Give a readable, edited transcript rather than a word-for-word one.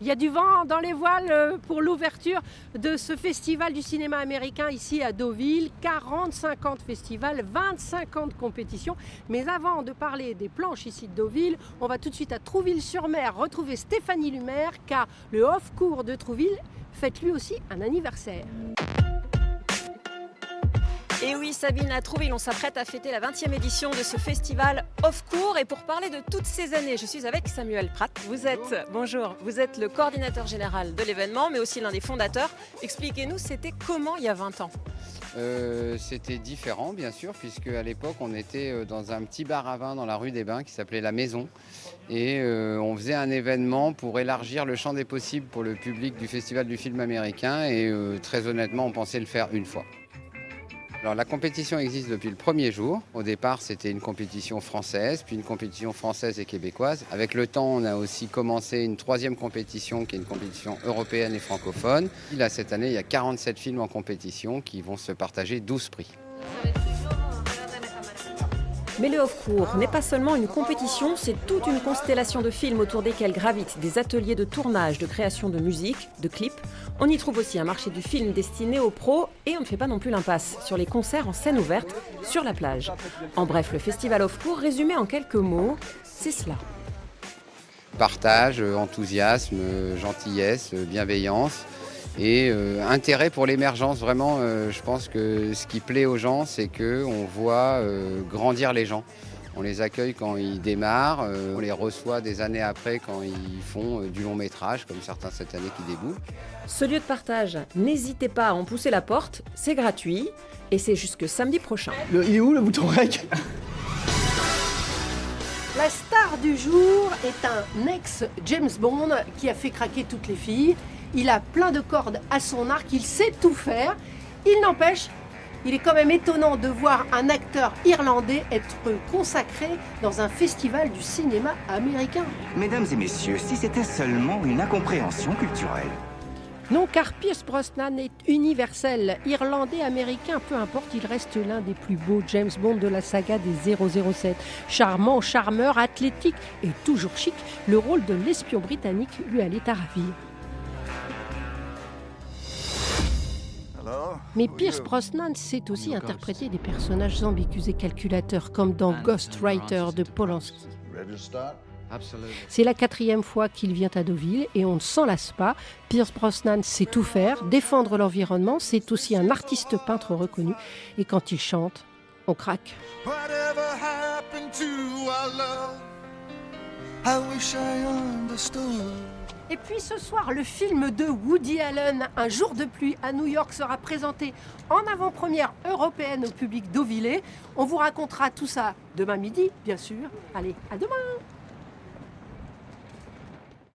Il y a du vent dans les voiles pour l'ouverture de ce festival du cinéma américain ici à Deauville. 40-50 festivals, 25 compétitions. Mais avant de parler des planches ici de Deauville, on va tout de suite à Trouville-sur-Mer retrouver Stéphanie Lumaire car le Off-Court de Trouville fête lui aussi un anniversaire. Et oui, Sabine, à Trouville, on s'apprête à fêter la 20e édition de ce festival Off-Court. Et pour parler de toutes ces années, je suis avec Samuel Pratt. Vous êtes le coordinateur général de l'événement, mais aussi l'un des fondateurs. Expliquez-nous, c'était comment il y a 20 ans? C'était différent, bien sûr, puisque à l'époque, on était dans un petit bar à vin dans la rue des Bains qui s'appelait La Maison. Et on faisait un événement pour élargir le champ des possibles pour le public du Festival du film américain. Et très honnêtement, on pensait le faire une fois. Alors, la compétition existe depuis le premier jour. Au départ, c'était une compétition française, puis une compétition française et québécoise. Avec le temps, on a aussi commencé une troisième compétition qui est une compétition européenne et francophone. Là, cette année, il y a 47 films en compétition qui vont se partager 12 prix. Mais le Off-Court n'est pas seulement une compétition, c'est toute une constellation de films autour desquels gravitent des ateliers de tournage, de création de musique, de clips. On y trouve aussi un marché du film destiné aux pros et on ne fait pas non plus l'impasse sur les concerts en scène ouverte, sur la plage. En bref, le festival Off-Court, résumé en quelques mots, c'est cela. Partage, enthousiasme, gentillesse, bienveillance et intérêt pour l'émergence. Vraiment, je pense que ce qui plaît aux gens, c'est qu'on voit grandir les gens. On les accueille quand ils démarrent, on les reçoit des années après quand ils font du long métrage, comme certains cette année qui déboulent. Ce lieu de partage, n'hésitez pas à en pousser la porte, c'est gratuit et c'est jusque samedi prochain. Il est où le bouton rec? La star du jour est un ex-James Bond qui a fait craquer toutes les filles. Il a plein de cordes à son arc, il sait tout faire. Il n'empêche, il est quand même étonnant de voir un acteur irlandais être consacré dans un festival du cinéma américain. Mesdames et messieurs, si c'était seulement une incompréhension culturelle. Non, car Pierce Brosnan est universel. Irlandais, américain, peu importe, il reste l'un des plus beaux James Bond de la saga des 007. Charmant, charmeur, athlétique et toujours chic, le rôle de l'espion britannique lui allait à ravir. Mais Pierce Brosnan sait aussi interpréter des personnages ambigus et calculateurs, comme dans Ghost Rider de Polanski. C'est la 4e fois qu'il vient à Deauville et on ne s'en lasse pas. Pierce Brosnan sait tout faire, défendre l'environnement, c'est aussi un artiste peintre reconnu. Et quand il chante, on craque. Et puis ce soir, le film de Woody Allen, Un jour de pluie à New York, sera présenté en avant-première européenne au public deauvillais. On vous racontera tout ça demain midi, bien sûr. Allez, à demain!